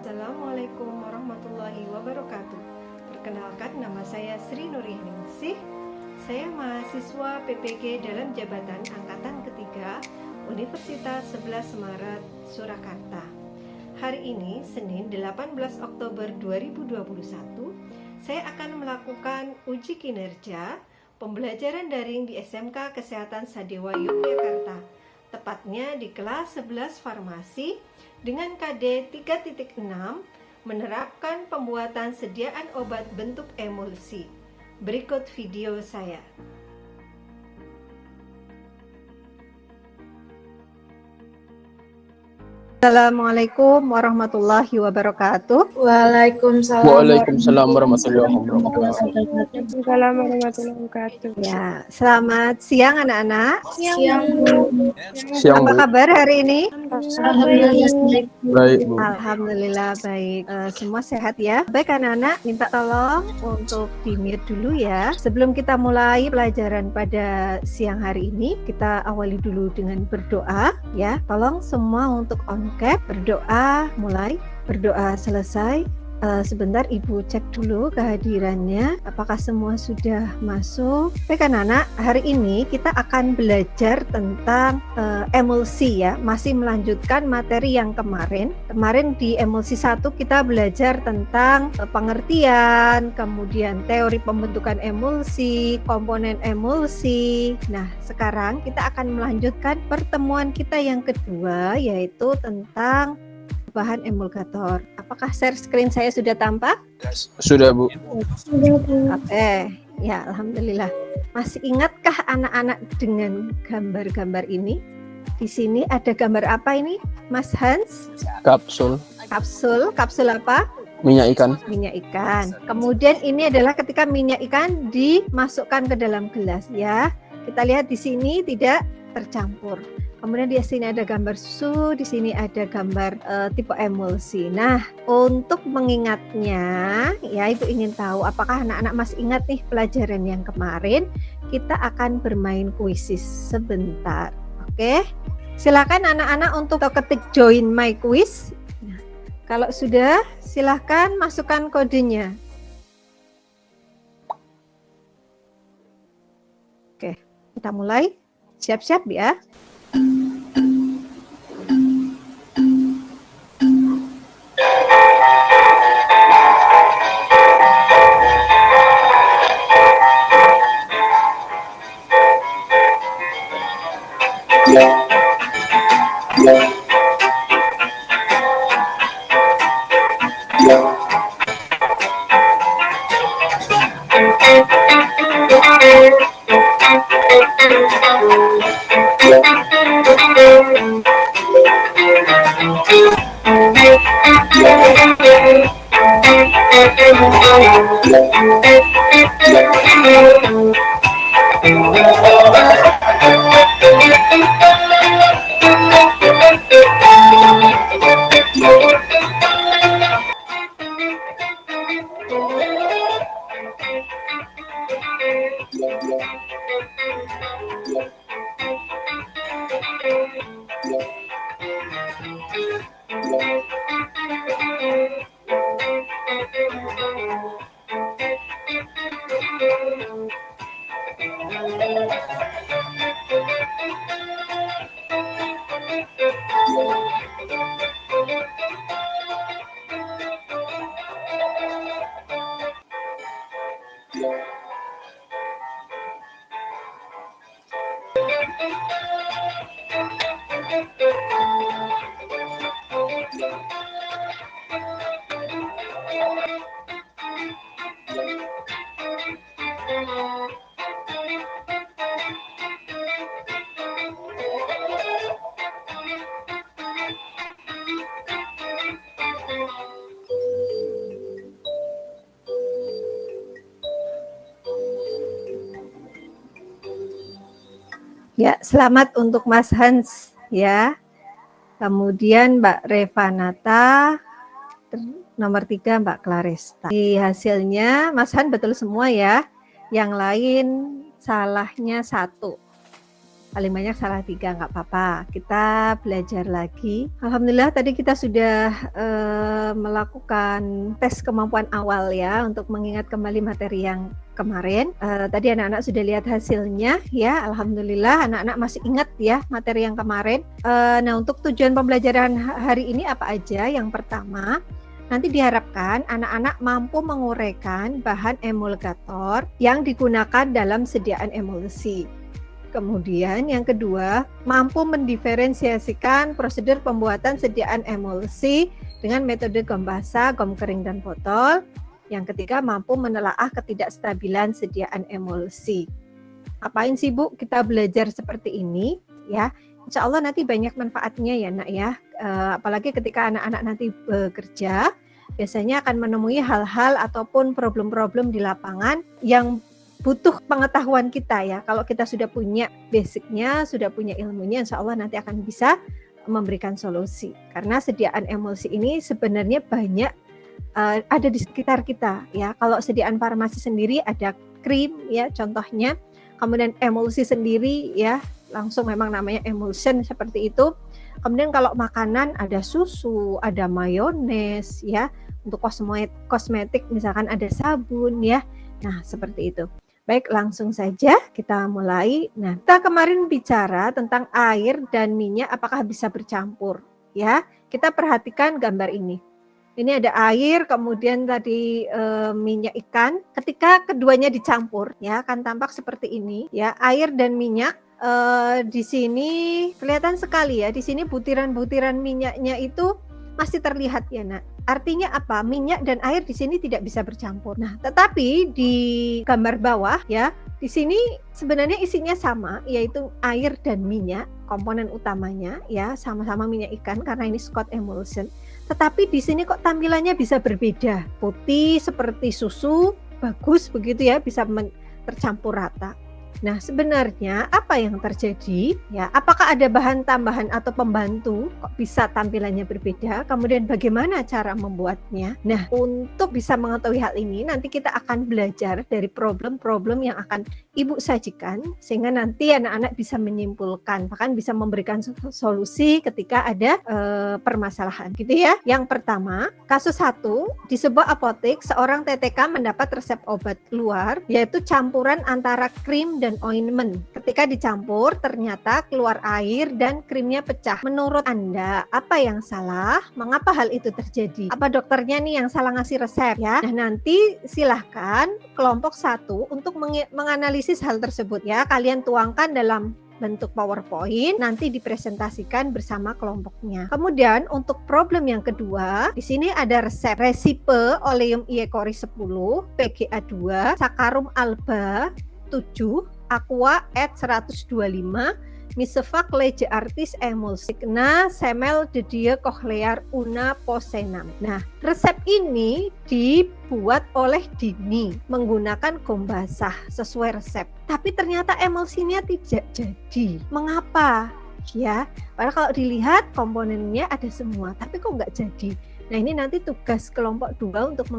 Assalamualaikum warahmatullahi wabarakatuh. Perkenalkan, nama saya Sri Nurihningsih. Saya mahasiswa PPG dalam jabatan angkatan ketiga Universitas 11 Maret, Surakarta. Hari ini, Senin 18 Oktober 2021, saya akan melakukan uji kinerja pembelajaran daring di SMK Kesehatan Sadewa Yogyakarta, tepatnya di kelas 11 Farmasi dengan KD 3.6 menerapkan pembuatan sediaan obat bentuk emulsi. Berikut video saya. Assalamualaikum warahmatullahi wabarakatuh. Waalaikumsalam warahmatullahi wabarakatuh. Waalaikumsalam warahmatullahi wabarakatuh. Ya, selamat siang anak-anak. Siang, Apa kabar hari ini? Alhamdulillah Baik, Bu. Alhamdulillah baik. Semua sehat ya. Baik anak-anak, minta tolong untuk di-mute dulu ya. Sebelum kita mulai pelajaran pada siang hari ini, kita awali dulu dengan berdoa ya. Tolong semua untuk on cam, berdoa mulai, berdoa selesai. Sebentar Ibu cek dulu kehadirannya, apakah semua sudah masuk. Baik anak-anak, hari ini kita akan belajar tentang emulsi ya, masih melanjutkan materi yang kemarin. Kemarin di emulsi 1 kita belajar tentang pengertian, kemudian teori pembentukan emulsi, komponen emulsi. Nah, sekarang kita akan melanjutkan pertemuan kita yang kedua, yaitu tentang bahan emulgator. Apakah share screen saya sudah tampak? Sudah, Bu. Oke, ya alhamdulillah. Masih ingatkah anak-anak dengan gambar-gambar ini? Di sini ada gambar apa ini, Mas Hans? Kapsul Kapsul apa? minyak ikan. Minyak ikan. Kemudian ini adalah ketika minyak ikan dimasukkan ke dalam gelas ya. Kita lihat di sini tidak tercampur. Kemudian di sini ada gambar susu, di sini ada gambar tipe emulsi. Nah, untuk mengingatnya, ya Ibu ingin tahu apakah anak-anak masih ingat nih pelajaran yang kemarin? Kita akan bermain kuisis sebentar. Oke? Silakan anak-anak untuk ketik join my quiz. Nah, kalau sudah, silakan masukkan kodenya. Oke, kita mulai. Siap-siap ya. Ya, selamat untuk Mas Hans ya. Kemudian Mbak Revanata, nomor 3 Mbak Claresta. Di hasilnya Mas Hans betul semua ya. Yang lain salahnya 1. paling banyak salah 3, nggak apa-apa. Kita belajar lagi. Alhamdulillah tadi kita sudah melakukan tes kemampuan awal ya untuk mengingat kembali materi yang kemarin. Tadi anak-anak sudah lihat hasilnya ya. Alhamdulillah anak-anak masih ingat ya materi yang kemarin. Nah, untuk tujuan pembelajaran hari ini apa aja? Yang pertama, nanti diharapkan anak-anak mampu menguraikan bahan emulgator yang digunakan dalam sediaan emulsi. Kemudian yang kedua, mampu mendiferensiasikan prosedur pembuatan sediaan emulsi dengan metode gom basah, gom kering, dan botol. Yang ketiga, mampu menelaah ketidakstabilan sediaan emulsi. Apain sih Bu kita belajar seperti ini? Ya, insya Allah nanti banyak manfaatnya ya nak ya. Apalagi ketika anak-anak nanti bekerja, biasanya akan menemui hal-hal ataupun problem-problem di lapangan yang butuh pengetahuan kita ya. Kalau kita sudah punya basicnya, sudah punya ilmunya, insya Allah nanti akan bisa memberikan solusi. Karena sediaan emulsi ini sebenarnya banyak ada di sekitar kita ya. Kalau sediaan farmasi sendiri ada krim ya contohnya, kemudian emulsi sendiri ya, langsung memang namanya emulsion seperti itu. Kemudian kalau makanan ada susu, ada mayones ya. Untuk kosmetik misalkan ada sabun ya. Nah, seperti itu. Baik, langsung saja kita mulai. Nah, kita kemarin bicara tentang air dan minyak apakah bisa bercampur ya. Kita perhatikan gambar ini. Ini ada air, kemudian tadi minyak ikan. Ketika keduanya dicampur ya akan tampak seperti ini ya. Air dan minyak di sini kelihatan sekali ya. Di sini butiran-butiran minyaknya itu masih terlihat ya nak. Artinya apa? Minyak dan air di sini tidak bisa bercampur. Nah, tetapi di gambar bawah ya, di sini sebenarnya isinya sama, yaitu air dan minyak, komponen utamanya ya, sama-sama minyak ikan karena ini Scott emulsion. Tetapi di sini kok tampilannya bisa berbeda. Putih seperti susu, bagus begitu ya, bisa tercampur rata. Nah, sebenarnya apa yang terjadi? Ya, apakah ada bahan tambahan atau pembantu kok bisa tampilannya berbeda? Kemudian bagaimana cara membuatnya? Nah, untuk bisa mengetahui hal ini, nanti kita akan belajar dari problem-problem yang akan Ibu sajikan, sehingga nanti anak-anak bisa menyimpulkan, bahkan bisa memberikan solusi ketika ada permasalahan, gitu ya. Yang pertama, kasus 1, di sebuah apotek, seorang TTK mendapat resep obat keluar, yaitu campuran antara krim dan ointment. Ketika dicampur, ternyata keluar air dan krimnya pecah. Menurut Anda, apa yang salah? Mengapa hal itu terjadi? Apa dokternya nih yang salah ngasih resep ya? Nah, nanti silahkan kelompok 1 untuk menganalisis hal tersebut ya. Kalian tuangkan dalam bentuk PowerPoint, nanti dipresentasikan bersama kelompoknya. Kemudian untuk problem yang kedua, di sini ada resep resipe oleum iekori 10, PGA 2, sakarum alba 7, aqua et 125, Misevac lege artis emulsikna semel de dia cochlear una posenam. Nah, resep ini dibuat oleh Dini menggunakan gom basah sesuai resep. Tapi ternyata emulsinya tidak jadi. Mengapa? Ya, padahal kalau dilihat komponennya ada semua, tapi kok nggak jadi. Nah, ini nanti tugas kelompok 2 untuk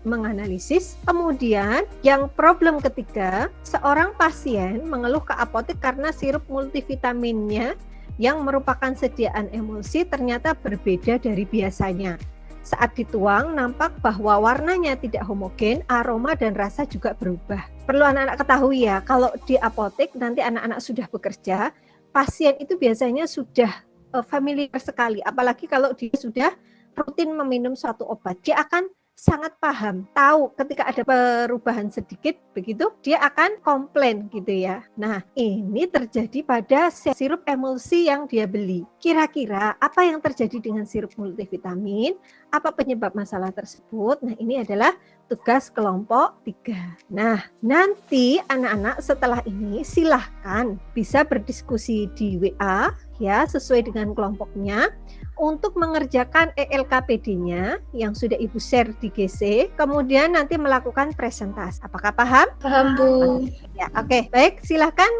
menganalisis. Kemudian yang problem ketiga, seorang pasien mengeluh ke apotek karena sirup multivitaminnya yang merupakan sediaan emulsi ternyata berbeda dari biasanya. Saat dituang nampak bahwa warnanya tidak homogen, aroma dan rasa juga berubah. Perlu anak-anak ketahui ya, kalau di apotek nanti anak-anak sudah bekerja, pasien itu biasanya sudah familiar sekali, apalagi kalau dia sudah rutin meminum suatu obat, dia akan sangat paham, tahu ketika ada perubahan sedikit begitu, dia akan komplain gitu ya. Nah, ini terjadi pada sirup emulsi yang dia beli. Kira-kira apa yang terjadi dengan sirup multivitamin? Apa penyebab masalah tersebut? Nah, ini adalah tugas kelompok 3. Nah, nanti anak-anak setelah ini silahkan bisa berdiskusi di WA ya, sesuai dengan kelompoknya untuk mengerjakan ELKPD-nya yang sudah Ibu share di GC, kemudian nanti melakukan presentasi. Apakah paham? Paham, Bu. Ya, oke. Baik, silahkan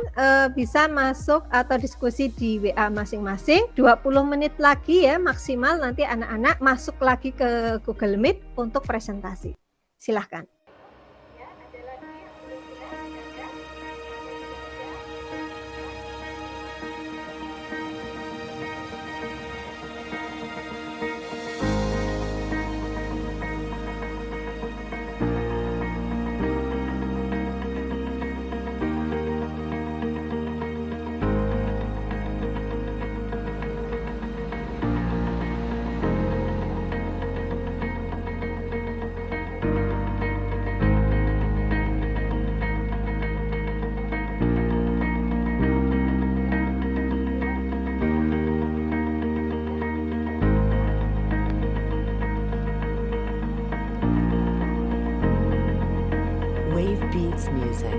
bisa masuk atau diskusi di WA masing-masing. 20 menit lagi ya maksimal, nanti anak-anak masuk lagi ke Google Meet untuk presentasi. Silahkan. selesai.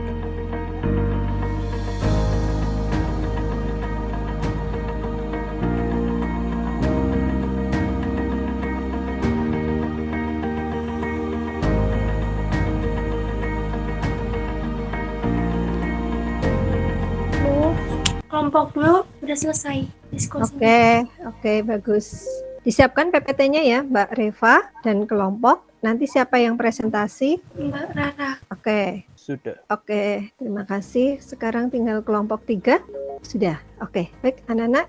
Bu, kelompok dulu udah selesai diskusinya. Oke, bagus. Disiapkan PPT-nya ya, Mbak Reva dan kelompok. Nanti siapa yang presentasi? Mbak Rara. Oke, Sudah. terima kasih. Sekarang tinggal kelompok 3. Sudah, oke. Baik, anak-anak,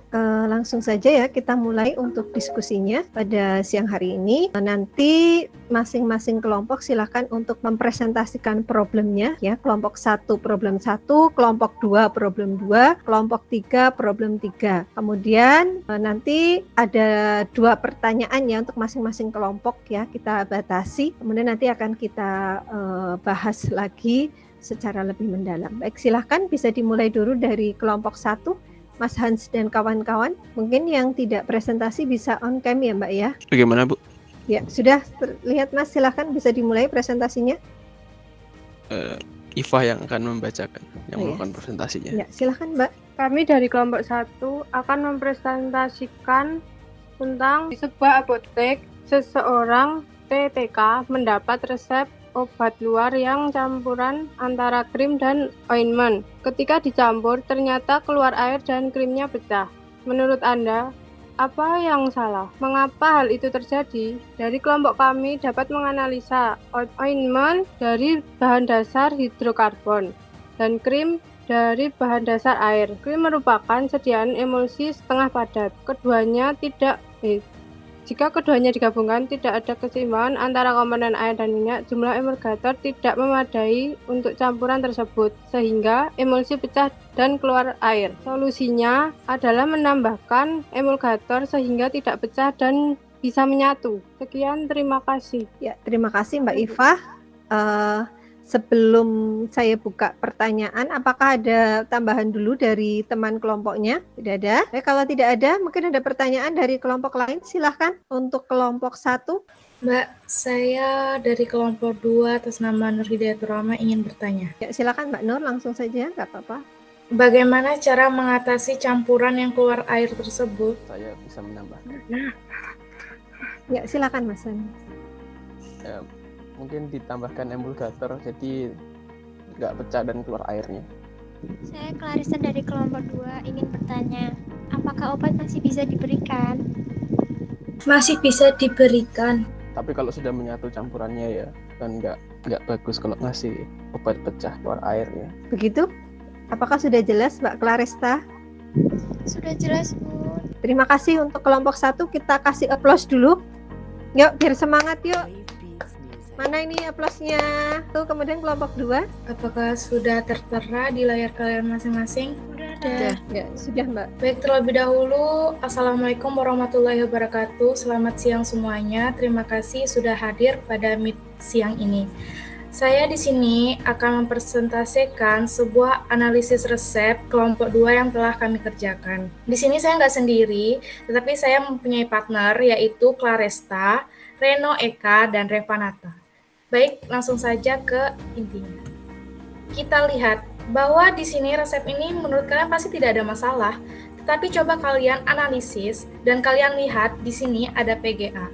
langsung saja ya kita mulai untuk diskusinya pada siang hari ini. Nanti masing-masing kelompok silakan untuk mempresentasikan problemnya ya. Kelompok 1 problem 1, kelompok 2 problem 2, kelompok 3 problem 3. Kemudian nanti ada 2 pertanyaan ya untuk masing-masing kelompok ya, kita batasi. Kemudian nanti akan kita bahas lagi secara lebih mendalam. Baik, silahkan bisa dimulai dulu dari kelompok 1, Mas Hans dan kawan-kawan. Mungkin yang tidak presentasi bisa on cam ya Mbak ya. Bagaimana, Bu? Ya, sudah terlihat Mas, silahkan bisa dimulai presentasinya. Iva yang akan membacakan, yang Oh, melakukan presentasinya. Ya, silahkan Mbak. Kami dari kelompok 1 akan mempresentasikan tentang di sebuah apotek, seseorang TTK mendapat resep obat luar yang campuran antara krim dan ointment. Ketika dicampur, ternyata keluar air dan krimnya pecah. Menurut Anda, apa yang salah? Mengapa hal itu terjadi? Dari kelompok kami dapat menganalisa ointment dari bahan dasar hidrokarbon dan krim dari bahan dasar air. Krim merupakan sediaan emulsi setengah padat. Jika keduanya digabungkan, tidak ada keseimbangan antara komponen air dan minyak. Jumlah emulgator tidak memadai untuk campuran tersebut, sehingga emulsi pecah dan keluar air. Solusinya adalah menambahkan emulgator sehingga tidak pecah dan bisa menyatu. Sekian, terima kasih. Ya, terima kasih Mbak Iva. Sebelum saya buka pertanyaan, apakah ada tambahan dulu dari teman kelompoknya? Tidak ada. Kalau tidak ada, mungkin ada pertanyaan dari kelompok lain. Silahkan untuk kelompok 1. Mbak, saya dari kelompok 2 atas nama Nur Hidayatur Rahma ingin bertanya. Ya, silakan Mbak Nur, langsung saja, nggak apa-apa. Bagaimana cara mengatasi campuran yang keluar air tersebut? Saya bisa menambahkan. Ya, silakan Mas Ani. Mungkin ditambahkan emulgator, jadi nggak pecah dan keluar airnya. Saya Clarissa dari kelompok 2 ingin bertanya, apakah obat masih bisa diberikan? Masih bisa diberikan. Tapi kalau sudah menyatu campurannya ya, kan nggak bagus kalau ngasih obat pecah keluar airnya. Begitu? Apakah sudah jelas Mbak Clarista? Sudah jelas, Bu. Terima kasih untuk kelompok 1. Kita kasih applause dulu. Yuk, biar semangat yuk. Mana ini aplausnya? Tuh, kemudian kelompok 2. Apakah sudah tertera di layar kalian masing-masing? Udah. Ya, sudah Mbak. Baik, terlebih dahulu, Assalamualaikum warahmatullahi wabarakatuh. Selamat siang semuanya. Terima kasih sudah hadir pada Meet siang ini. Saya di sini akan mempresentasikan sebuah analisis resep kelompok 2 yang telah kami kerjakan. Di sini saya nggak sendiri, tetapi saya mempunyai partner yaitu Claresta, Reno Eka, dan Revanata. Baik, langsung saja ke intinya. Kita lihat bahwa di sini resep ini menurut kalian pasti tidak ada masalah, tetapi coba kalian analisis dan kalian lihat di sini ada PGA.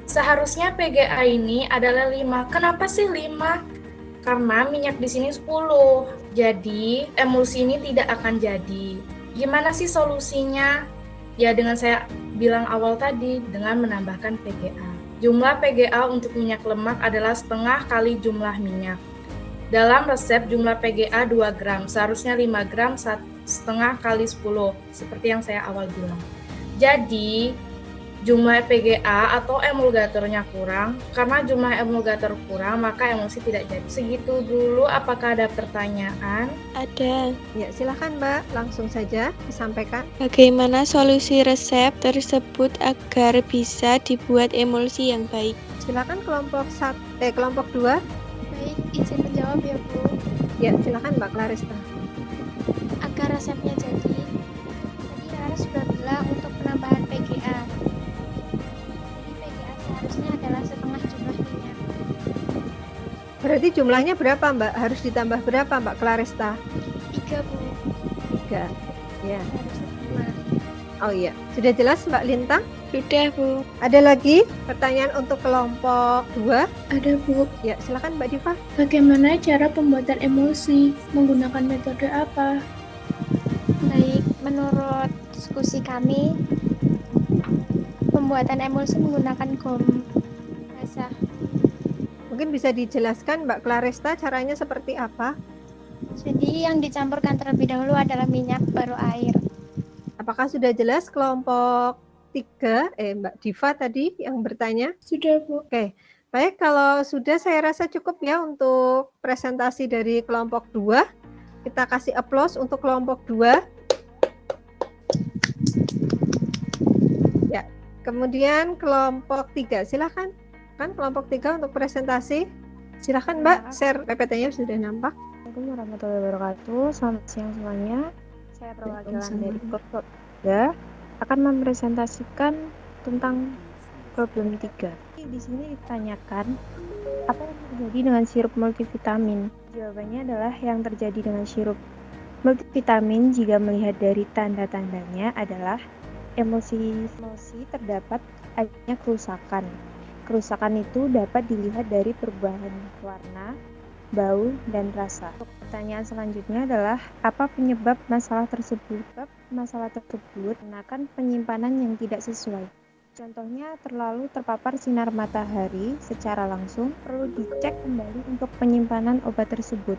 Seharusnya PGA ini adalah 5. Kenapa sih 5? Karena minyak di sini 10. Jadi, emulsi ini tidak akan jadi. Gimana sih solusinya? Ya dengan saya bilang awal tadi, dengan menambahkan PGA. Jumlah PGA untuk minyak lemak adalah setengah kali jumlah minyak. Dalam resep jumlah PGA 2 gram, seharusnya 5 gram setengah kali 10, seperti yang saya awal bilang. Jadi, jumlah PGA atau emulgatornya kurang, karena jumlah emulgator kurang, maka emulsi tidak jadi. Segitu dulu, apakah ada pertanyaan? Ada. Ya, silakan Mbak, langsung saja disampaikan. Bagaimana solusi resep tersebut agar bisa dibuat emulsi yang baik? Silakan kelompok 2. Baik, izin menjawab ya, Bu. Ya, silakan Mbak Clarista. Agar resepnya jadi, tadi Rara sudah bilang untuk penambahan PGA. Jadi PGA seharusnya adalah setengah jumlah minyak. berarti jumlahnya berapa Mbak? Harus ditambah berapa Mbak Claresta? 3 Bu. 3. Ya. Harus 5. Oh iya. Sudah jelas Mbak Lintang? Sudah, Bu. Ada lagi pertanyaan untuk kelompok 2? Ada Bu, Ya, silakan Mbak Diva. bagaimana cara pembuatan emulsi? Menggunakan metode apa? Baik, menurut diskusi kami, pembuatan emulsi menggunakan gom basah. Mungkin bisa dijelaskan Mbak Claresta caranya seperti apa? Jadi yang dicampurkan terlebih dahulu adalah minyak, baru air. Apakah sudah jelas kelompok 3? Mbak Diva tadi yang bertanya. Sudah Bu. Baik, kalau sudah saya rasa cukup ya untuk presentasi dari kelompok 2. Kita kasih aplaus untuk kelompok 2. Ya, kemudian kelompok 3, silakan. Kan kelompok 3 untuk presentasi. Silakan Mbak, share PPT-nya sudah nampak. Assalamualaikum warahmatullahi wabarakatuh. Selamat siang semuanya. Saya perwakilan Waalaikumsalam. dari kelompok 3 akan mempresentasikan tentang problem 3. Di sini ditanyakan apa yang terjadi dengan sirup multivitamin. Jawabannya adalah yang terjadi dengan sirup multivitamin jika melihat dari tanda-tandanya adalah emulsi terdapat adanya kerusakan. Kerusakan itu dapat dilihat dari perubahan warna, bau, dan rasa. Pertanyaan selanjutnya adalah apa penyebab masalah tersebut? Masalah tersebut menakan penyimpanan yang tidak sesuai. Contohnya terlalu terpapar sinar matahari secara langsung, perlu dicek kembali untuk penyimpanan obat tersebut.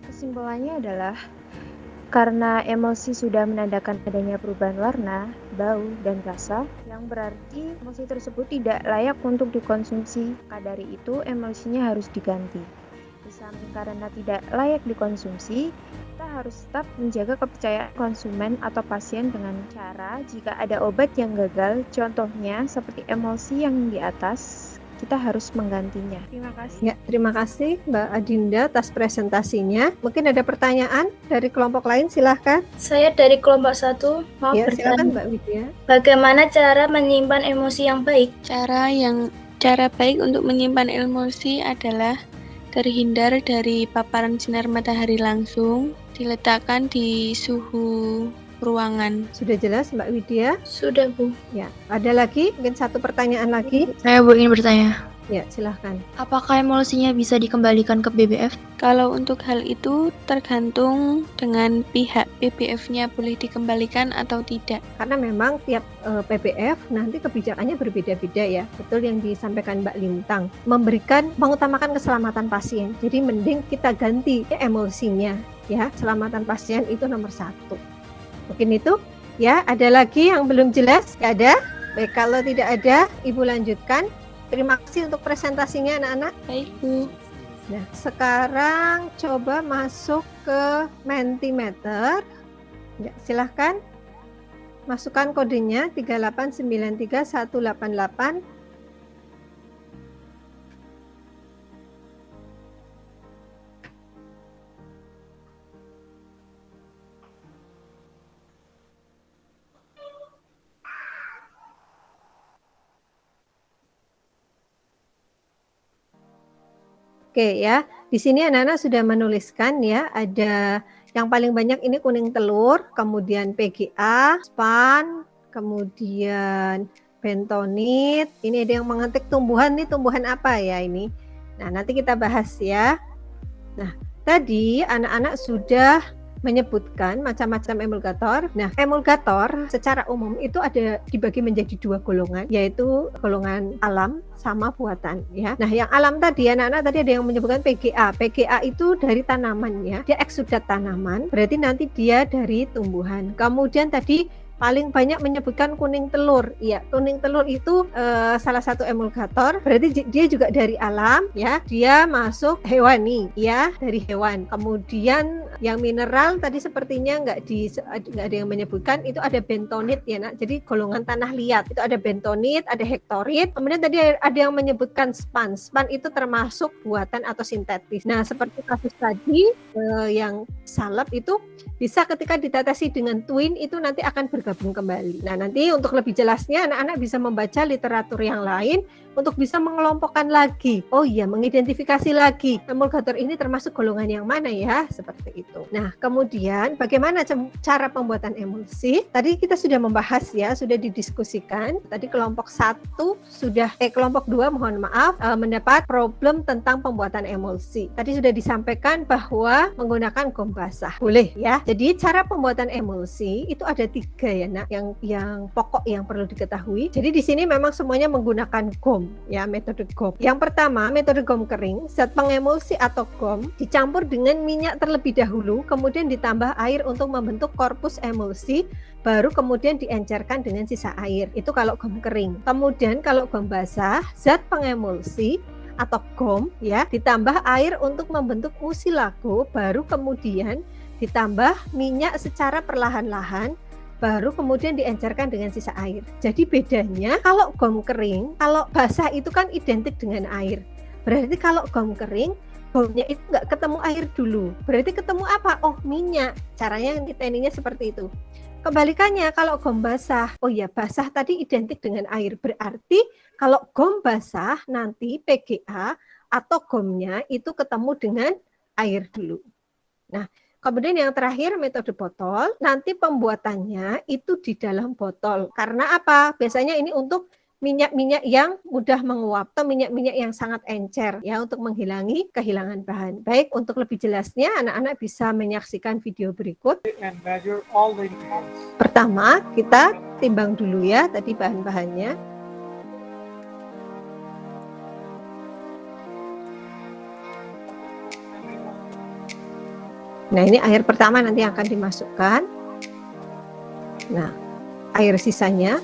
Kesimpulannya adalah karena emulsi sudah menandakan adanya perubahan warna, bau, dan rasa, yang berarti emulsi tersebut tidak layak untuk dikonsumsi. Maka dari itu emulsinya harus diganti. Di samping karena tidak layak dikonsumsi, kita harus tetap menjaga kepercayaan konsumen atau pasien dengan cara jika ada obat yang gagal, contohnya seperti emulsi yang di atas, kita harus menggantinya. Terima kasih. Ya, terima kasih Mbak Adinda atas presentasinya. Mungkin ada pertanyaan dari kelompok lain, silahkan. Saya dari kelompok 1 mau Ya, silakan bertanya. Mbak Widya. Bagaimana cara menyimpan emosi yang baik? Cara baik untuk menyimpan emulsi adalah terhindar dari paparan sinar matahari langsung, diletakkan di suhu ruangan. Sudah jelas Mbak Widya? Sudah Bu. Ya, ada lagi? Mungkin satu pertanyaan lagi? Saya Bu ingin bertanya, Ya, silahkan. apakah emulsinya bisa dikembalikan ke BBF? Kalau untuk hal itu tergantung dengan pihak BBF-nya boleh dikembalikan atau tidak. Karena memang tiap PBF nanti kebijakannya berbeda-beda ya. Betul yang disampaikan Mbak Lintang. Mengutamakan keselamatan pasien. Jadi mending kita ganti emulsinya ya. Keselamatan pasien itu nomor 1. Mungkin itu ya. Ada lagi yang belum jelas? Gak ada? Baik, kalau tidak ada, Ibu lanjutkan. Terima kasih untuk presentasinya anak-anak. Baik, Bu. Nah, sekarang coba masuk ke Mentimeter. Ya, silahkan masukkan kodenya 3893188. Oke ya, di sini anak-anak sudah menuliskan ya, ada yang paling banyak ini kuning telur, kemudian PGA, SPAN, kemudian bentonit. Ini ada yang mengetik tumbuhan, nih tumbuhan apa ya ini? Nah, nanti kita bahas ya. Nah, tadi anak-anak sudah menyebutkan macam-macam emulgator. Nah, emulgator secara umum itu ada dibagi menjadi 2 golongan, yaitu golongan alam sama buatan ya. Nah, yang alam tadi anak-anak tadi ada yang menyebutkan PGA. PGA itu dari tanaman ya. Dia eksudat tanaman, berarti nanti dia dari tumbuhan. Kemudian tadi paling banyak menyebutkan kuning telur. Ya, kuning telur itu salah satu emulgator. Berarti dia juga dari alam ya. Dia masuk hewani ya, dari hewan. Kemudian yang mineral tadi sepertinya nggak ada yang menyebutkan, itu ada bentonit ya nak. Jadi golongan tanah liat. Itu ada bentonit, ada hektorit. Kemudian tadi ada yang menyebutkan span. Span itu termasuk buatan atau sintetis. Nah, seperti kasus tadi yang salep itu bisa ketika ditetesi dengan twin itu nanti akan berkembang bergabung kembali. Nah, nanti untuk lebih jelasnya anak-anak bisa membaca literatur yang lain untuk bisa mengelompokkan lagi. Oh iya, mengidentifikasi lagi emulgator ini termasuk golongan yang mana ya, seperti itu. Nah, kemudian bagaimana cara pembuatan emulsi? Tadi kita sudah membahas ya, sudah didiskusikan. Tadi kelompok 1 sudah kelompok 2 mohon maaf mendapat problem tentang pembuatan emulsi. Tadi sudah disampaikan bahwa menggunakan gom basah. Boleh ya. Jadi cara pembuatan emulsi itu ada 3 ya, Nak, yang pokok yang perlu diketahui. Jadi di sini memang semuanya menggunakan gom. Ya, metode gom. Yang pertama, metode gom kering, zat pengemulsi atau gom dicampur dengan minyak terlebih dahulu, kemudian ditambah air untuk membentuk korpus emulsi, baru kemudian diencerkan dengan sisa air. Itu kalau gom kering. Kemudian kalau gom basah, zat pengemulsi atau gom ya ditambah air untuk membentuk musilago, baru kemudian ditambah minyak secara perlahan-lahan, baru kemudian diencerkan dengan sisa air. Jadi bedanya kalau gom kering, kalau basah itu kan identik dengan air. Berarti kalau gom kering, gomnya itu nggak ketemu air dulu. Berarti ketemu apa? Oh, minyak. Caranya tekniknya seperti itu. Kebalikannya kalau gom basah, oh ya basah tadi identik dengan air. Berarti kalau gom basah nanti PGA atau gomnya itu ketemu dengan air dulu. Nah, kemudian yang terakhir metode botol, nanti pembuatannya itu di dalam botol. Karena apa? Biasanya ini untuk minyak-minyak yang mudah menguap atau minyak-minyak yang sangat encer ya, untuk menghilangi kehilangan bahan. Baik, untuk lebih jelasnya anak-anak bisa menyaksikan video berikut. Pertama, kita timbang dulu ya tadi bahan-bahannya. Nah, ini air pertama nanti akan dimasukkan. Nah, air sisanya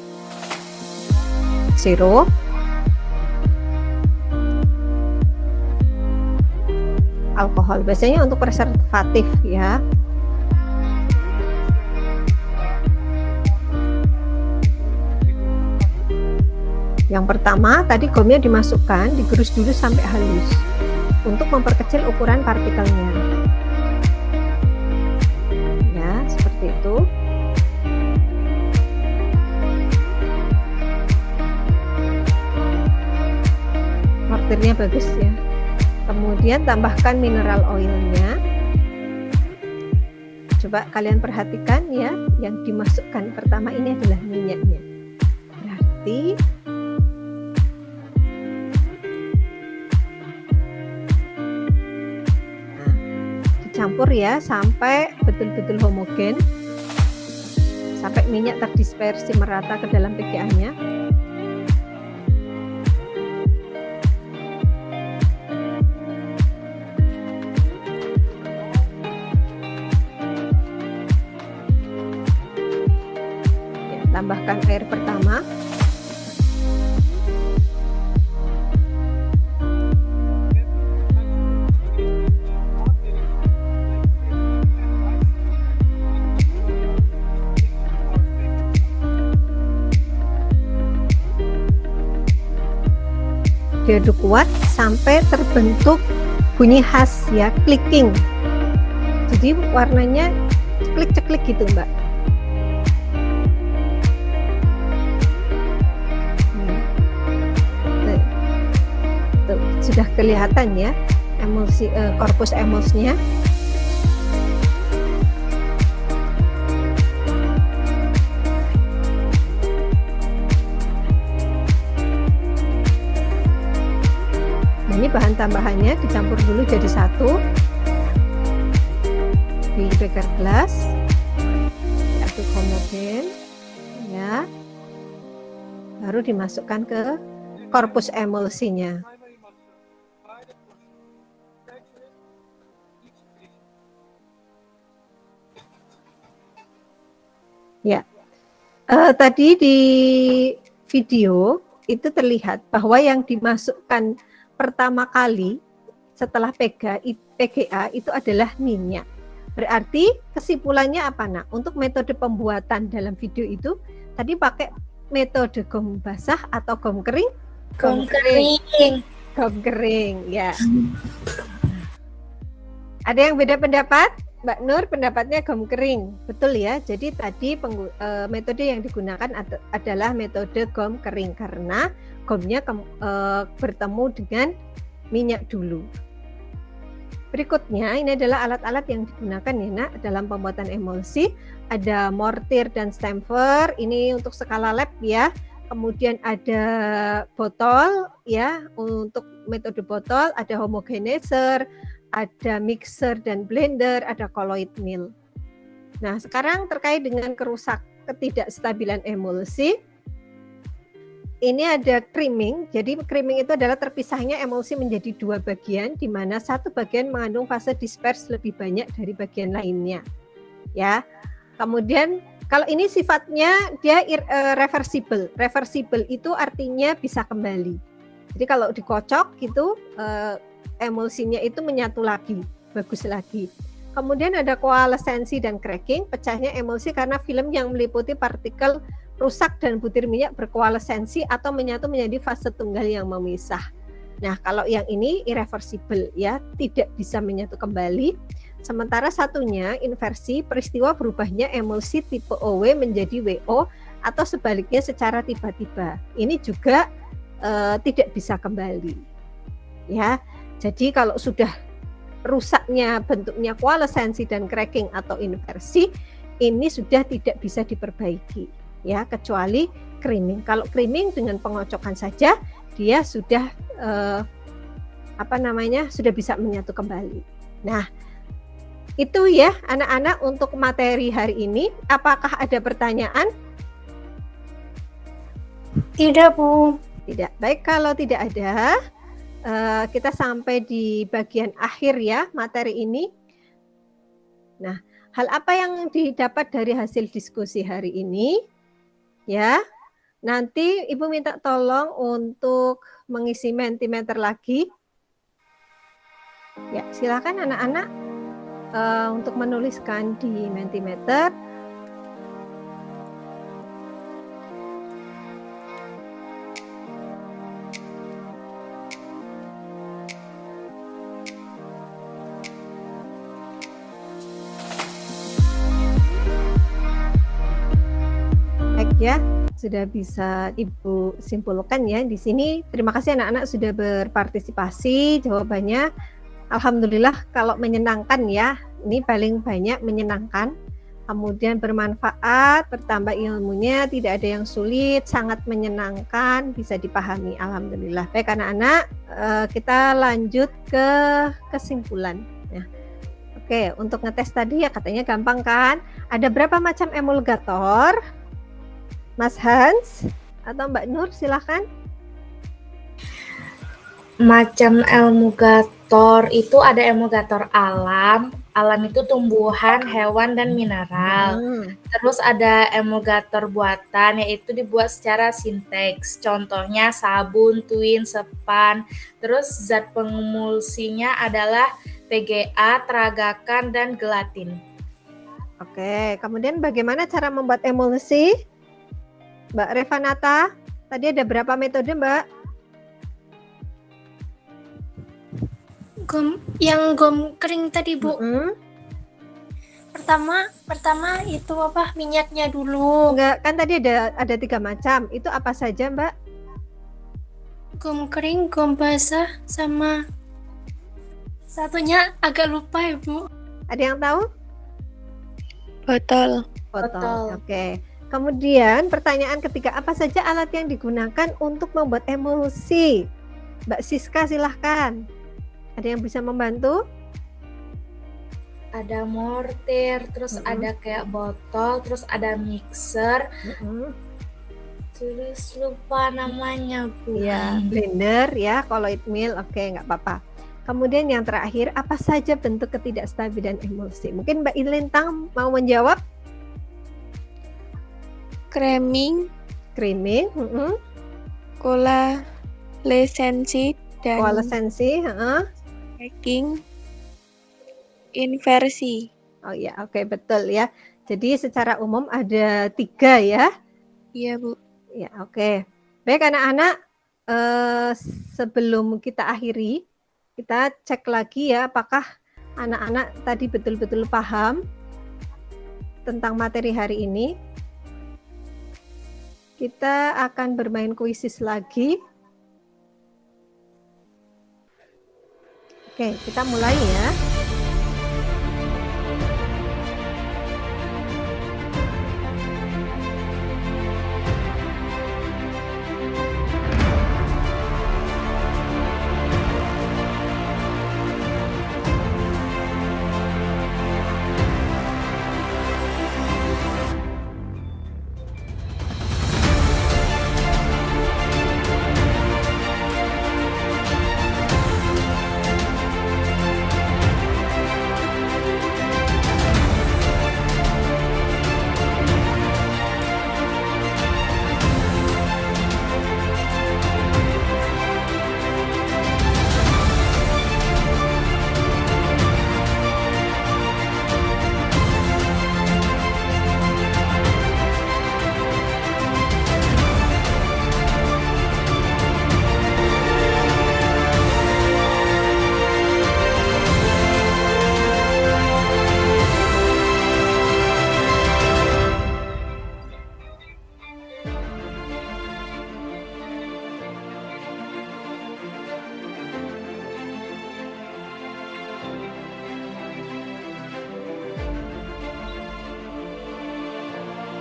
sirup. Alkohol biasanya untuk preservatif ya. Yang pertama tadi gomnya dimasukkan, digerus dulu sampai halus untuk memperkecil ukuran partikelnya. Itu mortirnya bagus ya. Kemudian tambahkan mineral oilnya. Coba kalian perhatikan ya, yang dimasukkan pertama ini adalah minyaknya. Berarti dicampur ya sampai betul-betul homogen, sampai minyak terdispersi merata ke dalam PGA-nya. Ya, tambahkan air pertama. Diaduk kuat sampai terbentuk bunyi khas ya, clicking. Jadi warnanya ceklik-ceklik gitu, Mbak. Tuh, sudah kelihatan ya emulsi, korpus emulsinya. Ini bahan tambahannya dicampur dulu jadi satu di beker gelas, diaduk homogen ya, baru dimasukkan ke korpus emulsinya. Ya, tadi di video itu terlihat bahwa yang dimasukkan pertama kali setelah PGA itu adalah minyak. Berarti kesimpulannya apa, Nak? Untuk metode pembuatan dalam video itu tadi pakai metode gom basah atau gom kering? Gom kering. Gom kering, ya. Ada yang beda pendapat? Mbak Nur pendapatnya gom kering, betul ya. Jadi tadi metode yang digunakan adalah metode gom kering karena gomnya bertemu dengan minyak dulu. Berikutnya ini adalah alat-alat yang digunakan ya nak dalam pembuatan emulsi. Ada mortir dan stamper, ini untuk skala lab ya. Kemudian ada botol ya, untuk metode botol, ada homogenizer, ada mixer dan blender, ada colloid mill. Nah, sekarang terkait dengan ketidakstabilan emulsi, ini ada creaming. Jadi creaming itu adalah terpisahnya emulsi menjadi dua bagian, di mana satu bagian mengandung fase disperse lebih banyak dari bagian lainnya. Ya. Kemudian kalau ini sifatnya dia reversible. Reversible itu artinya bisa kembali. Jadi kalau dikocok gitu, emulsinya itu menyatu lagi, bagus lagi. Kemudian ada koalesensi dan cracking, pecahnya emulsi karena film yang meliputi partikel rusak dan butir minyak berkoalesensi atau menyatu menjadi fase tunggal yang memisah. Nah, kalau yang ini irreversible ya, tidak bisa menyatu kembali. Sementara satunya inversi, peristiwa berubahnya emulsi tipe OW menjadi WO atau sebaliknya secara tiba-tiba. Ini juga tidak bisa kembali. Ya. Jadi kalau sudah rusaknya bentuknya koalesensi dan cracking atau inversi, ini sudah tidak bisa diperbaiki ya, kecuali creaming. Kalau creaming dengan pengocokan saja dia sudah sudah bisa menyatu kembali. Nah, itu ya anak-anak untuk materi hari ini. Apakah ada pertanyaan? Tidak, Bu. Tidak. Baik, kalau tidak ada, kita sampai di bagian akhir ya materi ini. Nah, hal apa yang didapat dari hasil diskusi hari ini? Ya, nanti Ibu minta tolong untuk mengisi Mentimeter lagi. Ya, silakan anak-anak untuk menuliskan di Mentimeter. Ya, sudah bisa Ibu simpulkan ya di sini. Terima kasih anak-anak sudah berpartisipasi. Jawabannya alhamdulillah kalau menyenangkan ya. Ini paling banyak menyenangkan. Kemudian bermanfaat, bertambah ilmunya, tidak ada yang sulit, sangat menyenangkan, bisa dipahami. Alhamdulillah. Baik anak-anak, kita lanjut ke kesimpulan. Ya. Oke, untuk ngetes tadi ya katanya gampang kan? Ada berapa macam emulgator? Mas Hans atau Mbak Nur silahkan. Macam emulgator itu ada emulgator alam. Alam itu tumbuhan, hewan, dan mineral. Terus ada emulgator buatan, yaitu dibuat secara sinteks. Contohnya sabun, tuin, sepan. Terus zat pengemulsinya adalah PGA, teragakan, dan gelatin. Oke, kemudian bagaimana cara membuat emulsi? Mbak Revanata, tadi ada berapa metode Mbak? Gom kering tadi Bu. Pertama itu minyaknya dulu. Enggak, kan tadi ada 3 macam. Itu apa saja Mbak? Gom kering, gom basah, sama satunya agak lupa ya Bu. Ada yang tahu? Botol. Oke. Kemudian pertanyaan ketiga, apa saja alat yang digunakan untuk membuat emulsi? Mbak Siska silahkan. Ada yang bisa membantu? Ada mortir, terus ada kayak botol, terus ada mixer. Terus lupa namanya Bu. Ya, blender ya, colloid mill. Oke, nggak apa-apa. Kemudian yang terakhir, apa saja bentuk ketidakstabilan emulsi? Mungkin Mbak Ilintang mau menjawab? Creaming, koalesensi, dan cracking, inversi. Oh ya, oke, betul ya. Jadi secara umum ada 3 ya. Iya Bu. Ya, oke. Baik anak-anak, sebelum kita akhiri, kita cek lagi ya apakah anak-anak tadi betul-betul paham tentang materi hari ini. Kita akan bermain kuisis lagi. Oke, kita mulai ya.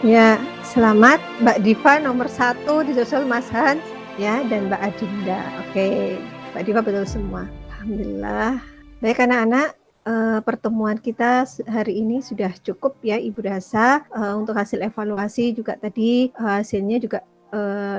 Ya, selamat Mbak Diva nomor 1 disusul Mas Hans ya dan Mbak Adinda. Oke, Mbak Diva betul semua. Alhamdulillah. Baik anak-anak, pertemuan kita hari ini sudah cukup ya Ibu rasa. Untuk hasil evaluasi juga tadi hasilnya juga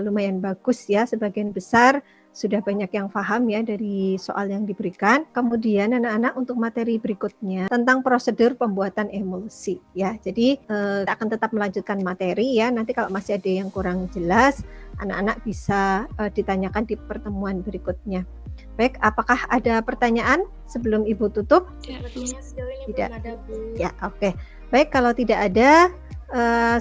lumayan bagus ya, sebagian besar sudah banyak yang paham ya dari soal yang diberikan. Kemudian anak-anak untuk materi berikutnya tentang prosedur pembuatan emulsi ya. Jadi kita akan tetap melanjutkan materi ya. Nanti kalau masih ada yang kurang jelas, anak-anak bisa ditanyakan di pertemuan berikutnya. Baik, apakah ada pertanyaan sebelum Ibu tutup? Sepertinya sejauh ini Tidak. belum ada, Bu. Ya, oke. Baik, kalau tidak ada,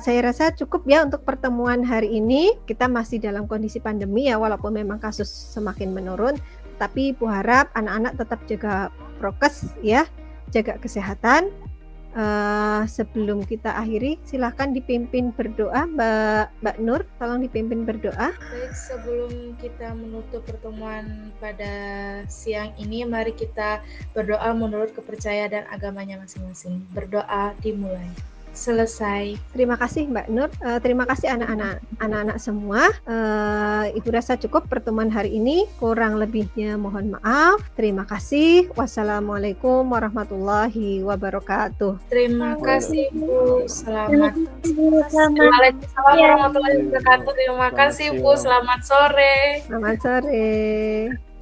saya rasa cukup ya untuk pertemuan hari ini. Kita masih dalam kondisi pandemi ya, walaupun memang kasus semakin menurun, tapi Ibu harap anak-anak tetap jaga prokes ya, jaga kesehatan. Sebelum kita akhiri, silahkan dipimpin berdoa, Mbak Nur, tolong dipimpin berdoa. Baik, sebelum kita menutup pertemuan pada siang ini, mari kita berdoa menurut kepercayaan dan agamanya masing-masing. Berdoa dimulai. Selesai. Terima kasih Mbak Nur, terima kasih anak-anak semua. Ibu rasa cukup pertemuan hari ini, kurang lebihnya mohon maaf. Terima kasih. Wassalamualaikum warahmatullahi wabarakatuh. Terima kasih Bu. Selamat. Waalaikumsalam warahmatullahi wabarakatuh. Terima kasih Bu. Selamat sore. Selamat sore.